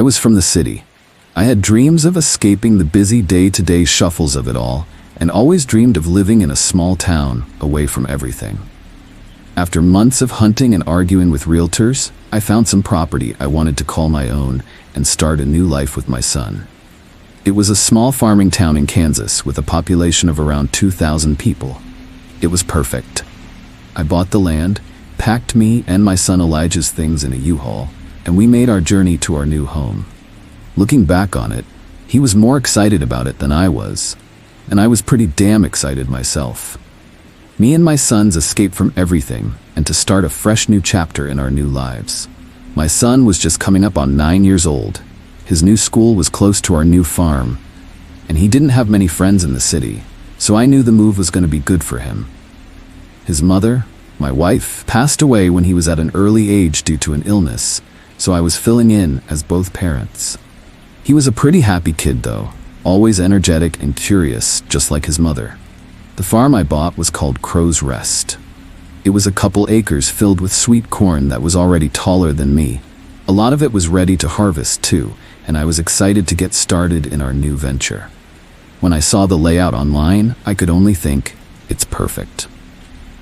was from the city. I had dreams of escaping the busy day-to-day shuffles of it all, and always dreamed of living in a small town, away from everything. After months of hunting and arguing with realtors, I found some property I wanted to call my own and start a new life with my son. It was a small farming town in Kansas with a population of around 2,000 people. It was perfect. I bought the land, packed me and my son Elijah's things in a U-Haul, and we made our journey to our new home. Looking back on it, he was more excited about it than I was, and I was pretty damn excited myself. Me and my sons escaped from everything and to start a fresh new chapter in our new lives. My son was just coming up on 9 years old. His new school was close to our new farm, and he didn't have many friends in the city, so I knew the move was going to be good for him. His mother, my wife, passed away when he was at an early age due to an illness, so I was filling in as both parents. He was a pretty happy kid though, always energetic and curious, just like his mother. The farm I bought was called Crow's Rest. It was a couple acres filled with sweet corn that was already taller than me. A lot of it was ready to harvest too, and I was excited to get started in our new venture. When I saw the layout online, I could only think, it's perfect.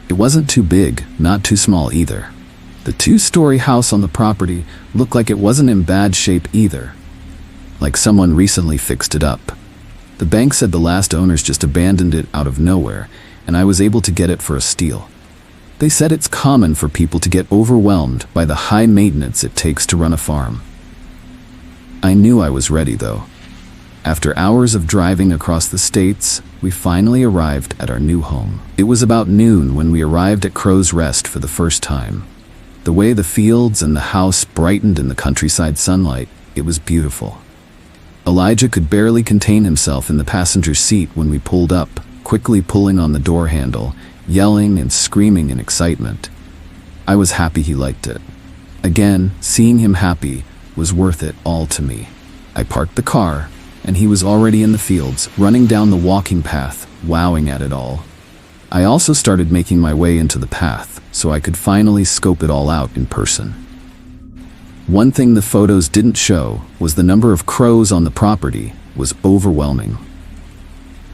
It wasn't too big, not too small either. The 2-story house on the property looked like it wasn't in bad shape either, like someone recently fixed it up. The bank said the last owners just abandoned it out of nowhere, and I was able to get it for a steal. They said it's common for people to get overwhelmed by the high maintenance it takes to run a farm. I knew I was ready though. After hours of driving across the states, we finally arrived at our new home. It was about noon when we arrived at Crow's Rest for the first time. The way the fields and the house brightened in the countryside sunlight, it was beautiful. Elijah could barely contain himself in the passenger seat when we pulled up, quickly pulling on the door handle, yelling and screaming in excitement. I was happy he liked it. Again, seeing him happy was worth it all to me. I parked the car, and he was already in the fields, running down the walking path, wowing at it all. I also started making my way into the path, so I could finally scope it all out in person. One thing the photos didn't show was the number of crows on the property was overwhelming.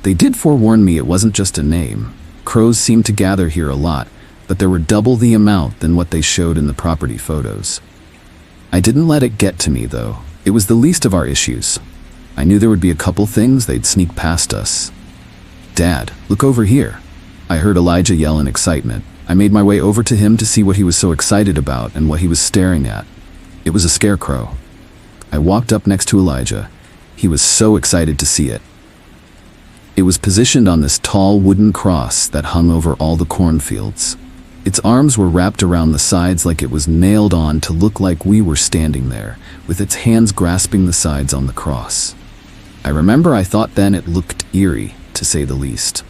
They did forewarn me it wasn't just a name. Crows seemed to gather here a lot, but there were double the amount than what they showed in the property photos. I didn't let it get to me though. It was the least of our issues. I knew there would be a couple things they'd sneak past us. "Dad, look over here." I heard Elijah yell in excitement. I made my way over to him to see what he was so excited about and what he was staring at. It was a scarecrow. I walked up next to Elijah. He was so excited to see it. It was positioned on this tall wooden cross that hung over all the cornfields. Its arms were wrapped around the sides like it was nailed on to look like we were standing there, with its hands grasping the sides on the cross. I remember I thought then it looked eerie, to say the least.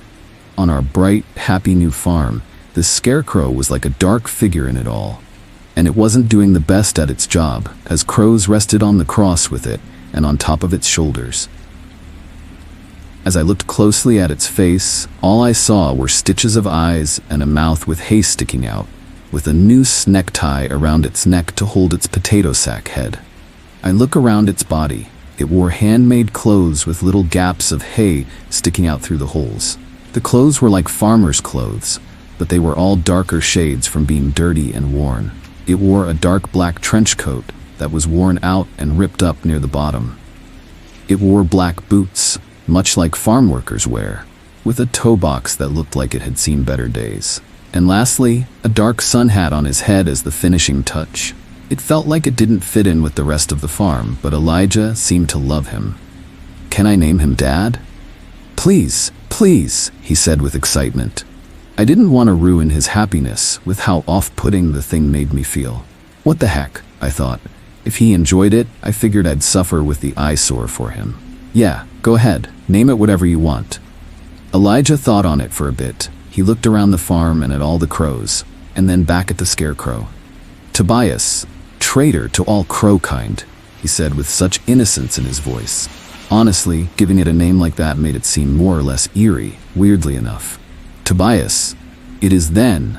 On our bright, happy new farm, this scarecrow was like a dark figure in it all. And it wasn't doing the best at its job, as crows rested on the cross with it and on top of its shoulders. As I looked closely at its face, all I saw were stitches of eyes and a mouth with hay sticking out, with a noose necktie around its neck to hold its potato sack head. I look around its body. It wore handmade clothes with little gaps of hay sticking out through the holes. The clothes were like farmers' clothes, but they were all darker shades from being dirty and worn. It wore a dark black trench coat that was worn out and ripped up near the bottom. It wore black boots, much like farm workers wear, with a toe box that looked like it had seen better days. And lastly, a dark sun hat on his head as the finishing touch. It felt like it didn't fit in with the rest of the farm, but Elijah seemed to love him. "Can I name him Dad?" "Please, please," he said with excitement. I didn't want to ruin his happiness with how off-putting the thing made me feel. What the heck, I thought. If he enjoyed it, I figured I'd suffer with the eyesore for him. "Yeah, go ahead, name it whatever you want." Elijah thought on it for a bit. He looked around the farm and at all the crows, and then back at the scarecrow. "Tobias, traitor to all crow kind," he said with such innocence in his voice. Honestly, giving it a name like that made it seem more or less eerie, weirdly enough. "Tobias, it is then."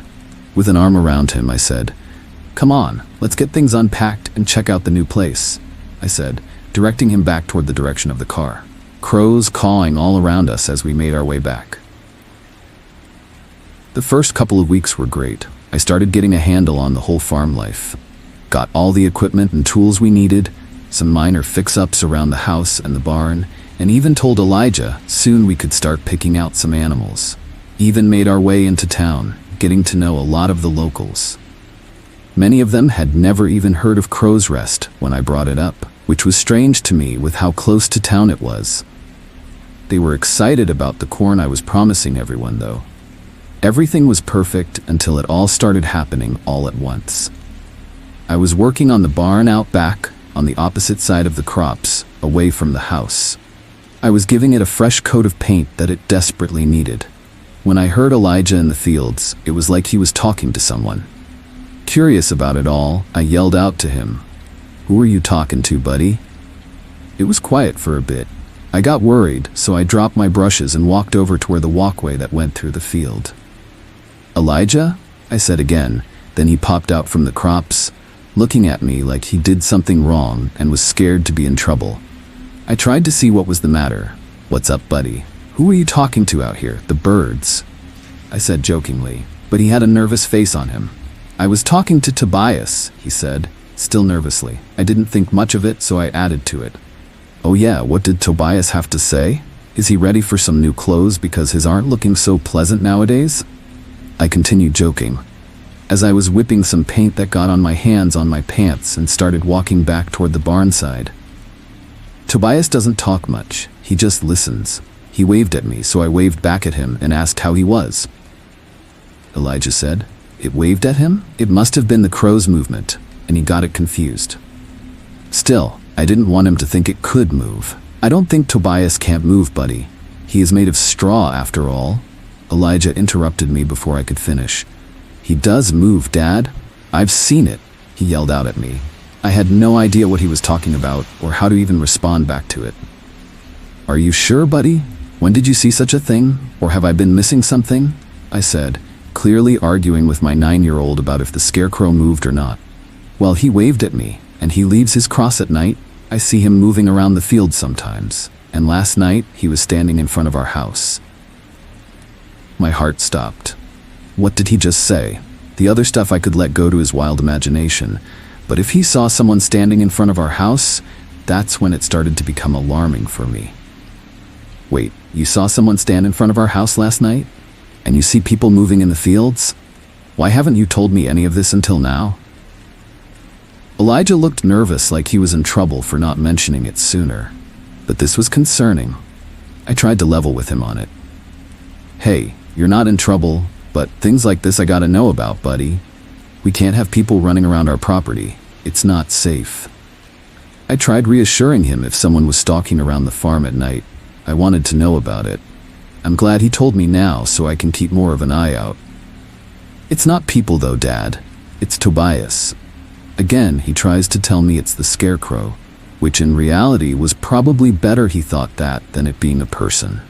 With an arm around him, I said, "Come on, let's get things unpacked and check out the new place," I said, directing him back toward the direction of the car. Crows cawing all around us as we made our way back. The first couple of weeks were great. I started getting a handle on the whole farm life. Got all the equipment and tools we needed, some minor fix-ups around the house and the barn, and even told Elijah soon we could start picking out some animals. Even made our way into town, getting to know a lot of the locals. Many of them had never even heard of Crow's Rest when I brought it up, which was strange to me with how close to town it was. They were excited about the corn I was promising everyone, though. Everything was perfect until it all started happening all at once. I was working on the barn out back, on the opposite side of the crops, away from the house. I was giving it a fresh coat of paint that it desperately needed. When I heard Elijah in the fields, it was like he was talking to someone. Curious about it all, I yelled out to him, "Who are you talking to, buddy?" It was quiet for a bit. I got worried, so I dropped my brushes and walked over to where the walkway that went through the field. "Elijah?" I said again. Then he popped out from the crops, looking at me like he did something wrong and was scared to be in trouble. I tried to see what was the matter. "What's up, buddy? Who are you talking to out here? The birds?" I said jokingly, but he had a nervous face on him. "I was talking to Tobias," he said, still nervously. I didn't think much of it, so I added to it. "Oh yeah, what did Tobias have to say? Is he ready for some new clothes because his aren't looking so pleasant nowadays?" I continued joking, as I was whipping some paint that got on my hands on my pants and started walking back toward the barn side. "Tobias doesn't talk much, he just listens." He waved at me, so I waved back at him and asked how he was. Elijah said, "It waved at him? It must have been the crow's movement," and he got it confused. Still, I didn't want him to think it could move. "I don't think Tobias can't move, buddy. He is made of straw after all." Elijah interrupted me before I could finish. "He does move, Dad. I've seen it," he yelled out at me. I had no idea what he was talking about or how to even respond back to it. "Are you sure, buddy? When did you see such a thing? Or have I been missing something?" I said, clearly arguing with my 9-year-old about if the scarecrow moved or not. "Well, he waved at me, and he leaves his cross at night. I see him moving around the field sometimes, and last night he was standing in front of our house." My heart stopped. What did he just say? The other stuff I could let go to his wild imagination, but if he saw someone standing in front of our house, that's when it started to become alarming for me. "Wait, you saw someone stand in front of our house last night? And you see people moving in the fields? Why haven't you told me any of this until now?" Elijah looked nervous, like he was in trouble for not mentioning it sooner. But this was concerning. I tried to level with him on it. "Hey, you're not in trouble, but things like this I gotta know about, buddy. We can't have people running around our property. It's not safe." I tried reassuring him if someone was stalking around the farm at night. I wanted to know about it. I'm glad he told me now so I can keep more of an eye out. "It's not people though, Dad. It's Tobias." Again, he tries to tell me it's the scarecrow, which in reality was probably better he thought that than it being a person.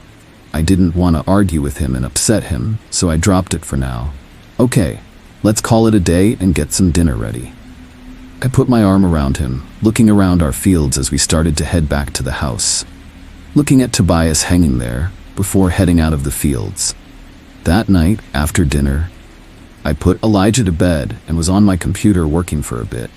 I didn't want to argue with him and upset him, so I dropped it for now. "Okay, let's call it a day and get some dinner ready." I put my arm around him, looking around our fields as we started to head back to the house, looking at Tobias hanging there before heading out of the fields. That night, after dinner, I put Elijah to bed and was on my computer working for a bit.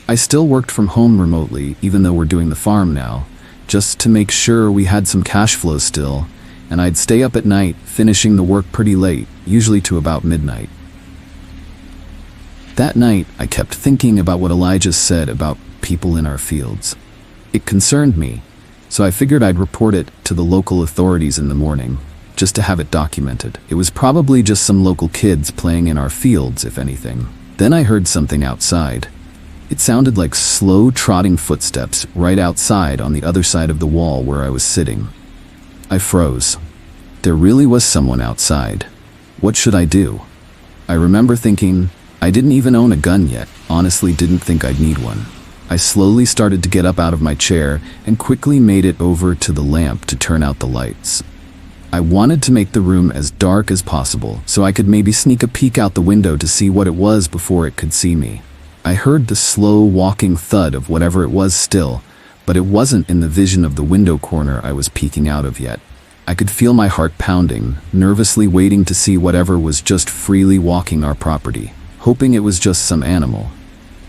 I still worked from home remotely, even though we're doing the farm now, just to make sure we had some cash flow still, and I'd stay up at night, finishing the work pretty late, usually to about midnight. That night, I kept thinking about what Elijah said about people in our fields. It concerned me, so I figured I'd report it to the local authorities in the morning, just to have it documented. It was probably just some local kids playing in our fields, if anything. Then I heard something outside. It sounded like slow trotting footsteps right outside on the other side of the wall where I was sitting. I froze. There really was someone outside. What should I do? I remember thinking, I didn't even own a gun yet, honestly didn't think I'd need one. I slowly started to get up out of my chair and quickly made it over to the lamp to turn out the lights. I wanted to make the room as dark as possible so I could maybe sneak a peek out the window to see what it was before it could see me. I heard the slow walking thud of whatever it was still, But it wasn't in the vision of the window corner I was peeking out of yet. I could feel my heart pounding, nervously waiting to see whatever was just freely walking our property, hoping it was just some animal.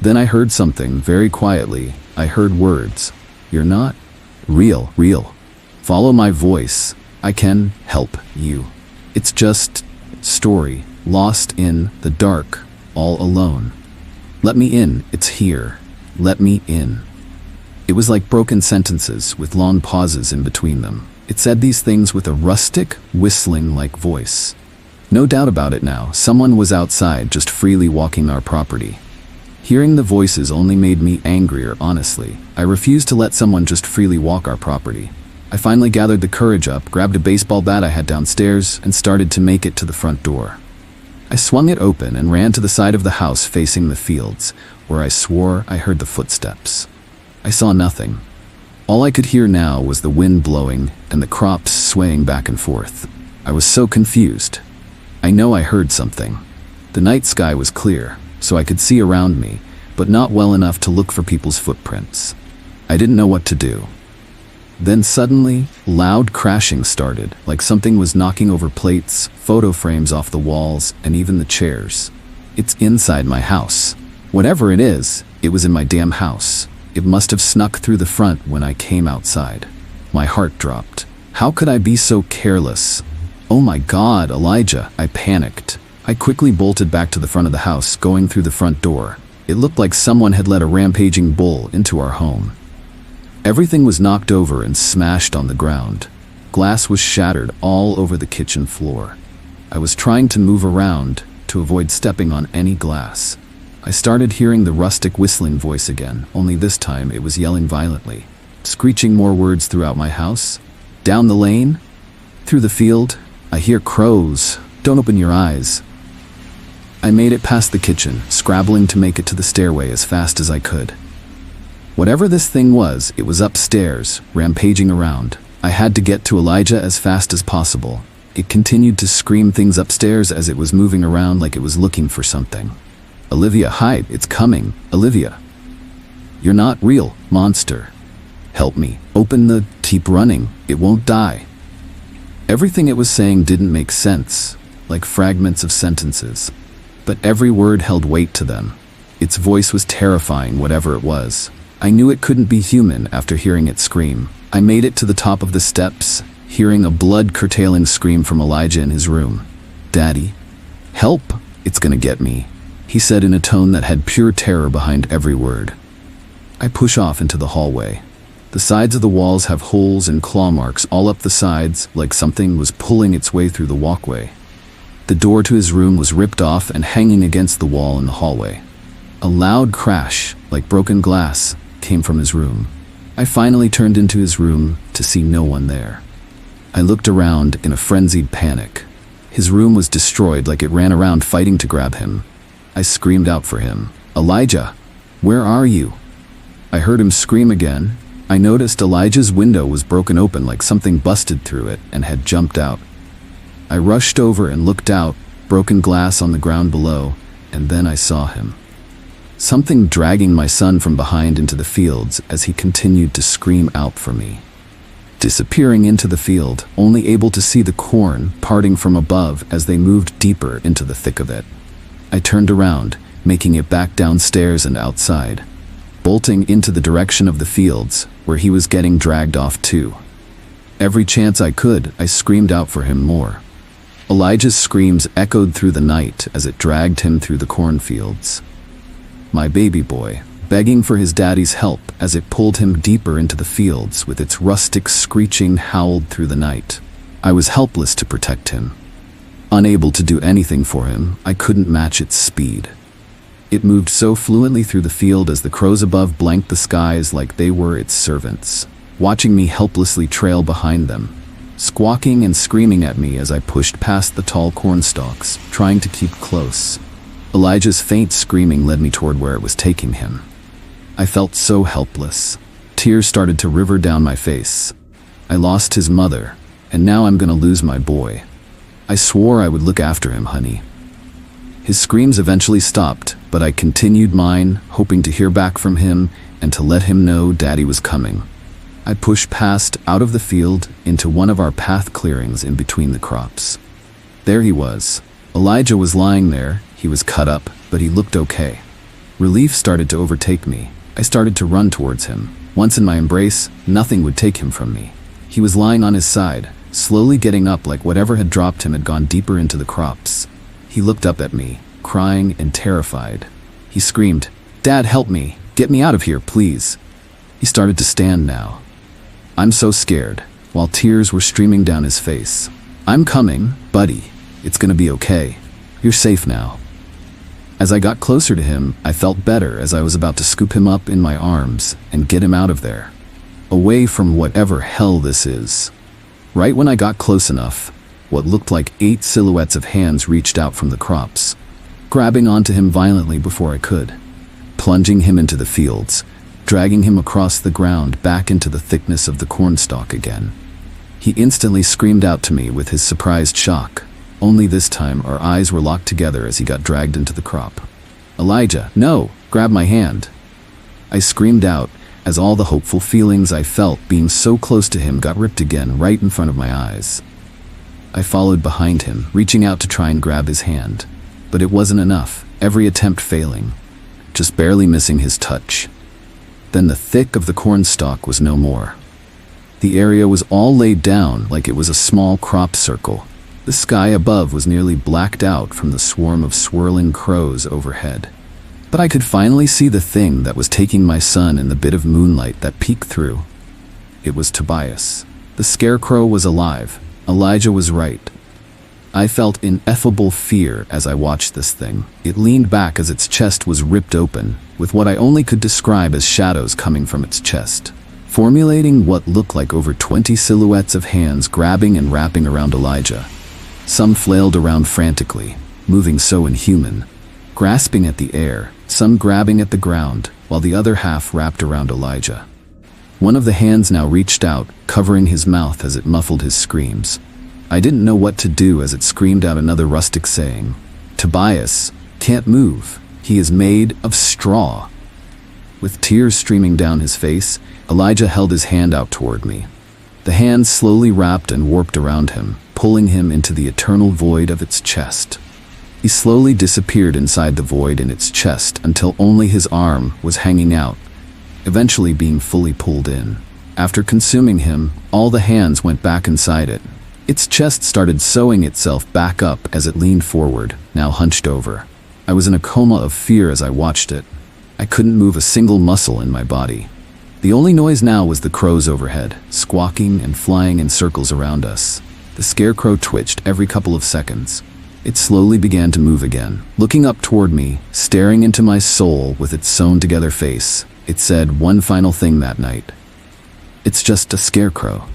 Then I heard something very quietly. I heard words. "You're not real. Follow my voice. I can help you. It's just story, lost in the dark, all alone. Let me in, it's here. Let me in." It was like broken sentences with long pauses in between them. It said these things with a rustic, whistling-like voice. No doubt about it now, someone was outside just freely walking our property. Hearing the voices only made me angrier, honestly. I refused to let someone just freely walk our property. I finally gathered the courage up, grabbed a baseball bat I had downstairs, and started to make it to the front door. I swung it open and ran to the side of the house facing the fields, where I swore I heard the footsteps. I saw nothing. All I could hear now was the wind blowing and the crops swaying back and forth. I was so confused. I know I heard something. The night sky was clear, so I could see around me, but not well enough to look for people's footprints. I didn't know what to do. Then suddenly, loud crashing started, like something was knocking over plates, photo frames off the walls, and even the chairs. It's inside my house. Whatever it is, it was in my damn house. It must have snuck through the front when I came outside. My heart dropped. How could I be so careless? Oh my God, Elijah, I panicked. I quickly bolted back to the front of the house, going through the front door. It looked like someone had let a rampaging bull into our home. Everything was knocked over and smashed on the ground. Glass was shattered all over the kitchen floor. I was trying to move around to avoid stepping on any glass. I started hearing the rustic whistling voice again, only this time it was yelling violently, screeching more words throughout my house. Down the lane, through the field, I hear crows. Don't open your eyes. I made it past the kitchen, scrabbling to make it to the stairway as fast as I could. Whatever this thing was, it was upstairs, rampaging around. I had to get to Elijah as fast as possible. It continued to scream things upstairs as it was moving around like it was looking for something. "Olivia, hide, it's coming, Olivia. You're not real, monster. Help me, open the, keep running, it won't die." Everything it was saying didn't make sense, like fragments of sentences. But every word held weight to them. Its voice was terrifying, whatever it was. I knew it couldn't be human after hearing it scream. I made it to the top of the steps, hearing a blood-curtailing scream from Elijah in his room. "Daddy, help, it's gonna get me," he said in a tone that had pure terror behind every word. I push off into the hallway. The sides of the walls have holes and claw marks all up the sides, like something was pulling its way through the walkway. The door to his room was ripped off and hanging against the wall in the hallway. A loud crash, like broken glass, came from his room. I finally turned into his room to see no one there. I looked around in a frenzied panic. His room was destroyed, like it ran around fighting to grab him. I screamed out for him. "Elijah, where are you?" I heard him scream again. I noticed Elijah's window was broken open, like something busted through it and had jumped out. I rushed over and looked out, broken glass on the ground below, and then I saw him. Something dragging my son from behind into the fields as he continued to scream out for me. Disappearing into the field, only able to see the corn parting from above as they moved deeper into the thick of it. I turned around, making it back downstairs and outside, bolting into the direction of the fields, where he was getting dragged off too. Every chance I could, I screamed out for him more. Elijah's screams echoed through the night as it dragged him through the cornfields. My baby boy, begging for his daddy's help as it pulled him deeper into the fields with its rustic screeching howled through the night. I was helpless to protect him. Unable to do anything for him, I couldn't match its speed. It moved so fluently through the field as the crows above blanked the skies like they were its servants, watching me helplessly trail behind them, squawking and screaming at me as I pushed past the tall corn stalks, trying to keep close. Elijah's faint screaming led me toward where it was taking him. I felt so helpless. Tears started to river down my face. I lost his mother, and now I'm gonna lose my boy. I swore I would look after him, honey. His screams eventually stopped, but I continued mine, hoping to hear back from him and to let him know Daddy was coming. I pushed past out of the field into one of our path clearings in between the crops. There he was. Elijah was lying there. He was cut up, but he looked okay. Relief started to overtake me. I started to run towards him. Once in my embrace, nothing would take him from me. He was lying on his side, slowly getting up like whatever had dropped him had gone deeper into the crops. He looked up at me, crying and terrified. He screamed, "Dad, help me! Get me out of here, please!" He started to stand now. I'm so scared, while tears were streaming down his face. "I'm coming, buddy. It's gonna be okay. You're safe now." As I got closer to him, I felt better as I was about to scoop him up in my arms and get him out of there, away from whatever hell this is. Right when I got close enough, what looked like 8 silhouettes of hands reached out from the crops, grabbing onto him violently before I could, plunging him into the fields, dragging him across the ground back into the thickness of the cornstalk again. He instantly screamed out to me with his surprised shock. Only this time our eyes were locked together as he got dragged into the crop. "Elijah, no! Grab my hand!" I screamed out as all the hopeful feelings I felt being so close to him got ripped again right in front of my eyes. I followed behind him, reaching out to try and grab his hand. But it wasn't enough, every attempt failing, just barely missing his touch. Then the thick of the cornstalk was no more. The area was all laid down like it was a small crop circle. The sky above was nearly blacked out from the swarm of swirling crows overhead. But I could finally see the thing that was taking my son in the bit of moonlight that peeked through. It was Tobias. The scarecrow was alive. Elijah was right. I felt ineffable fear as I watched this thing. It leaned back as its chest was ripped open, with what I only could describe as shadows coming from its chest, formulating what looked like over 20 silhouettes of hands grabbing and wrapping around Elijah. Some flailed around frantically, moving so inhuman, grasping at the air, some grabbing at the ground, while the other half wrapped around Elijah. One of the hands now reached out, covering his mouth as it muffled his screams. I didn't know what to do as it screamed out another rustic saying, "Tobias can't move. He is made of straw." With tears streaming down his face, Elijah held his hand out toward me. The hand slowly wrapped and warped around him, pulling him into the eternal void of its chest. He slowly disappeared inside the void in its chest until only his arm was hanging out, eventually being fully pulled in. After consuming him, all the hands went back inside it. Its chest started sewing itself back up as it leaned forward, now hunched over. I was in a coma of fear as I watched it. I couldn't move a single muscle in my body. The only noise now was the crows overhead, squawking and flying in circles around us. The scarecrow twitched every couple of seconds. It slowly began to move again, looking up toward me, staring into my soul with its sewn-together face. It said one final thing that night. "It's just a scarecrow.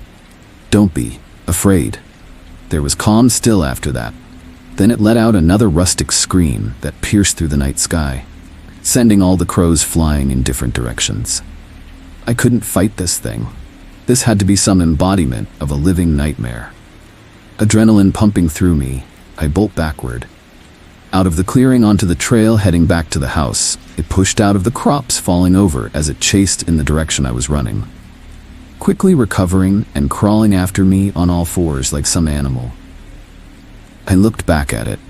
Don't be afraid." There was calm still after that. Then it let out another rustic scream that pierced through the night sky, sending all the crows flying in different directions. I couldn't fight this thing. This had to be some embodiment of a living nightmare. Adrenaline pumping through me, I bolt backward. Out of the clearing onto the trail heading back to the house, it pushed out of the crops falling over as it chased in the direction I was running, quickly recovering and crawling after me on all fours like some animal. I looked back at it.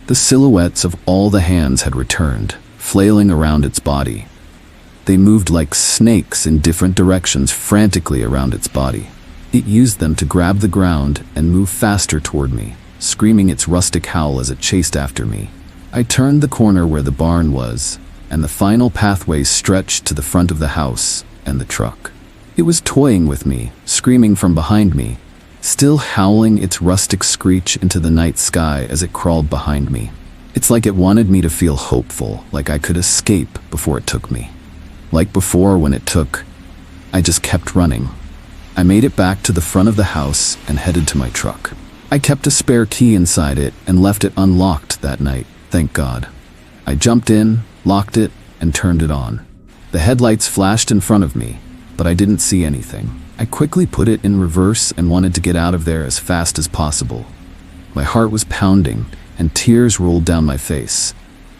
The silhouettes of all the hands had returned, flailing around its body. They moved like snakes in different directions frantically around its body. It used them to grab the ground and move faster toward me, screaming its rustic howl as it chased after me. I turned the corner where the barn was, and the final pathway stretched to the front of the house and the truck. It was toying with me, screaming from behind me, still howling its rustic screech into the night sky as it crawled behind me. It's like it wanted me to feel hopeful, like I could escape before it took me. Like before when it took, I just kept running. I made it back to the front of the house and headed to my truck. I kept a spare key inside it and left it unlocked that night, thank God. I jumped in, locked it, and turned it on. The headlights flashed in front of me, but I didn't see anything. I quickly put it in reverse and wanted to get out of there as fast as possible. My heart was pounding, and tears rolled down my face.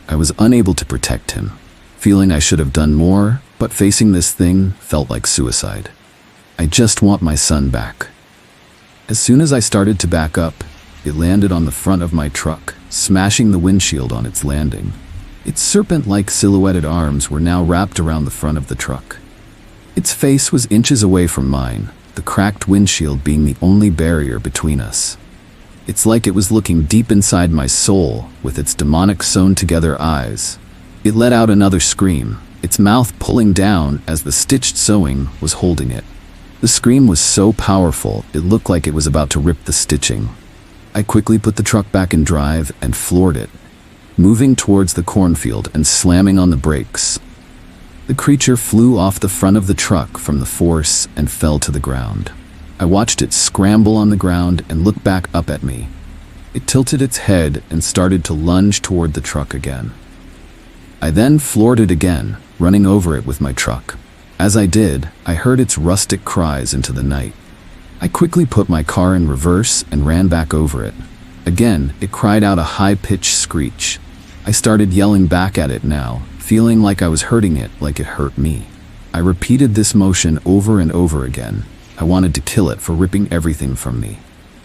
I was unable to protect him, feeling I should have done more, But facing this thing felt like suicide. I just want my son back. As soon as I started to back up, it landed on the front of my truck, smashing the windshield on its landing. Its serpent-like silhouetted arms were now wrapped around the front of the truck. Its face was inches away from mine, the cracked windshield being the only barrier between us. It's like it was looking deep inside my soul with its demonic sewn-together eyes. It let out another scream, its mouth pulling down as the stitched sewing was holding it. The scream was so powerful, it looked like it was about to rip the stitching. I quickly put the truck back in drive and floored it, moving towards the cornfield and slamming on the brakes. The creature flew off the front of the truck from the force and fell to the ground. I watched it scramble on the ground and look back up at me. It tilted its head and started to lunge toward the truck again. I then floored it again, running over it with my truck. As I did, I heard its rustic cries into the night. I quickly put my car in reverse and ran back over it. Again, it cried out a high-pitched screech. I started yelling back at it now, feeling like I was hurting it like it hurt me. I repeated this motion over and over again. I wanted to kill it for ripping everything from me.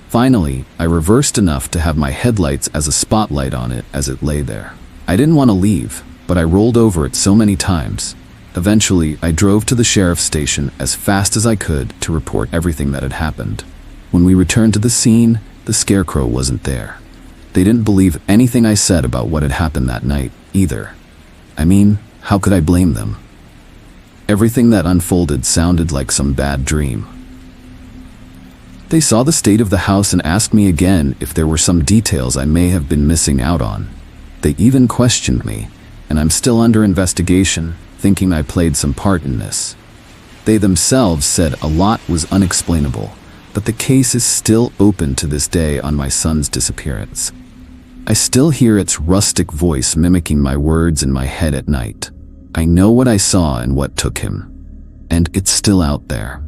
Finally, I reversed enough to have my headlights as a spotlight on it as it lay there. I didn't want to leave, but I rolled over it so many times. Eventually, I drove to the sheriff's station as fast as I could to report everything that had happened. When we returned to the scene, the scarecrow wasn't there. They didn't believe anything I said about what had happened that night, either. I mean, how could I blame them? Everything that unfolded sounded like some bad dream. They saw the state of the house and asked me again if there were some details I may have been missing out on. They even questioned me, and I'm still under investigation, thinking I played some part in this. They themselves said a lot was unexplainable, but the case is still open to this day on my son's disappearance. I still hear its rustic voice mimicking my words in my head at night. I know what I saw and what took him, and it's still out there.